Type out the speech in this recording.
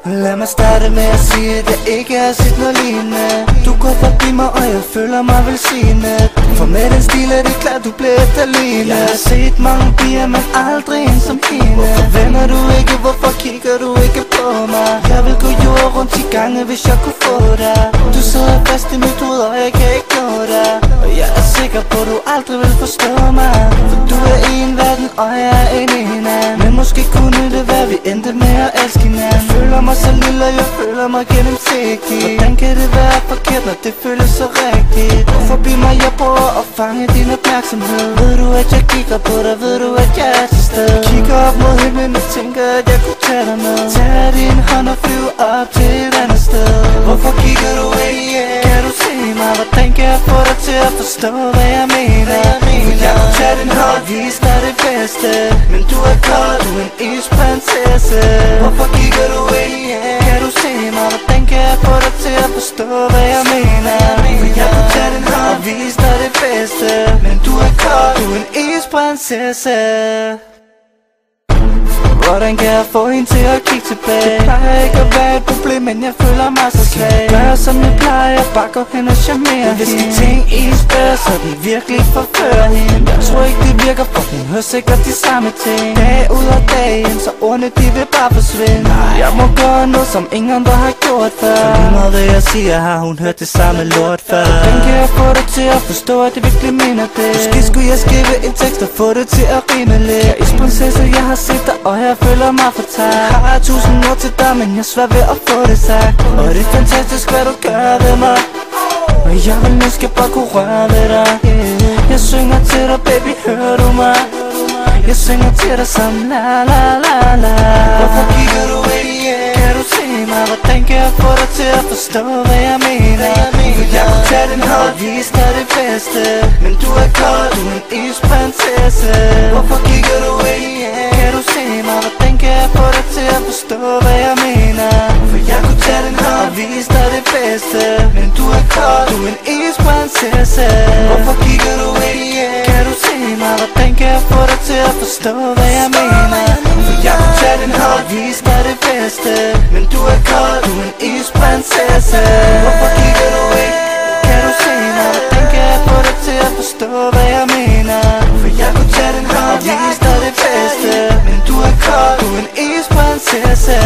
Lad mig starte med at sige, at jeg ikke har set noget lignende. Du går forbi mig, og jeg føler mig velsignet. For med den stil er det klart, du bliver efterlignet. Jeg har set mange piger, men aldrig en som hende. Hvorfor vender du ikke? Hvorfor kigger du ikke på mig? Jeg vil gå jord rundt 10 gange, hvis jeg kunne få dig. Du sidder fast i mit hoved, og jeg kan ikke nå dig. Og jeg er sikker på, at du aldrig vil forstå mig. For du er i en verden, og jeg er en anden. Men måske kunne det være, vi endte med at elske hinanden. Jeg føler mig så lille, og jeg føler mig gennemsigtig. Hvordan kan det være forkert, når det føles så rigtigt? Forbi mig, jeg prøver at fange din opmærksomhed. Ved du, at jeg kigger på dig? Ved du, at jeg er til stede? Kigger op mod himlen og tænker, at jeg kunne tage dig med. Tag din hånd og flyve op til et andet sted. Hvorfor kigger du ikke? Kan du se mig? Hvordan kan jeg få dig til at forstå, hvad jeg mener? For jeg kunne tage din hånd, vise dig det bedste. Men du er kold, du er en isprinsesse. Hvorfor kigger du ikke? Kan du se mig? Hvordan kan jeg få dig til at forstå, hvad jeg mener? For jeg kunne tage din hånd og vise dig det bedste. Men du er kold, du er en isprinsesse. Hvordan kan jeg få hende til at kigge tilbage? Det plejer ikke at være et problem, men jeg føler mig så svag. Gør som jeg plejer, jeg bare går hen og charmerer. Hvis de ting isbærer, så de virkelig forfører hende. Jeg tror ikke det virker, for hun hører sikkert de samme ting. Dag ud og dag ind, så ordene de vil bare forsvinde. Jeg må gøre noget, som ingen andre har gjort før. For lige meget hvad jeg siger, har hun hørt det samme lort før. Hvordan kan jeg få dig til at forstå, at det virkelig mener det? Måske skulle jeg skrive en tekst og få det til at rime lidt. Jeg er isprinsesse, jeg har set dig, og jeg føler mig fortabt. Jeg har 1000 ord til dig, men jeg svær ved at få det sagt. Og det er fantastisk, hvad du gør ved mig. Og jeg vil ønske, jeg bare kunne røre ved dig. Jeg synger til dig, baby, hører du mig? Jeg synger til dig som la la la la. Hvorfor kigger du ikke? Kan du se mig? Hvordan kan jeg få dig til at forstå, hvad jeg mener? For jeg kunne tage din hånd, vise dig det bedste. Men du er kold, du er en isprinsesse. Hvorfor kigger du ikke? Kan du se mig? Hvordan kan jeg få dig til at forstå, hvad jeg mener? For jeg kunne tage din hånd og vise dig det bedste. Men du er kold, du er en isprinsesse. Hvorfor kigger du ikke? Kan du se mig? Hvordan kan jeg få dig til at forstå, hvad jeg mener? For jeg kunne tage din hånd og vise dig det bedste. Men du er kold, du er en isprinsesse. Hvorfor kigger du ikke? Kan du se mig? Hvordan kan jeg få dig til at forstå, hvad jeg mener? For jeg kunne tage din hånd og vise dig det bedste. Men du er kold, du er en isprinsesse.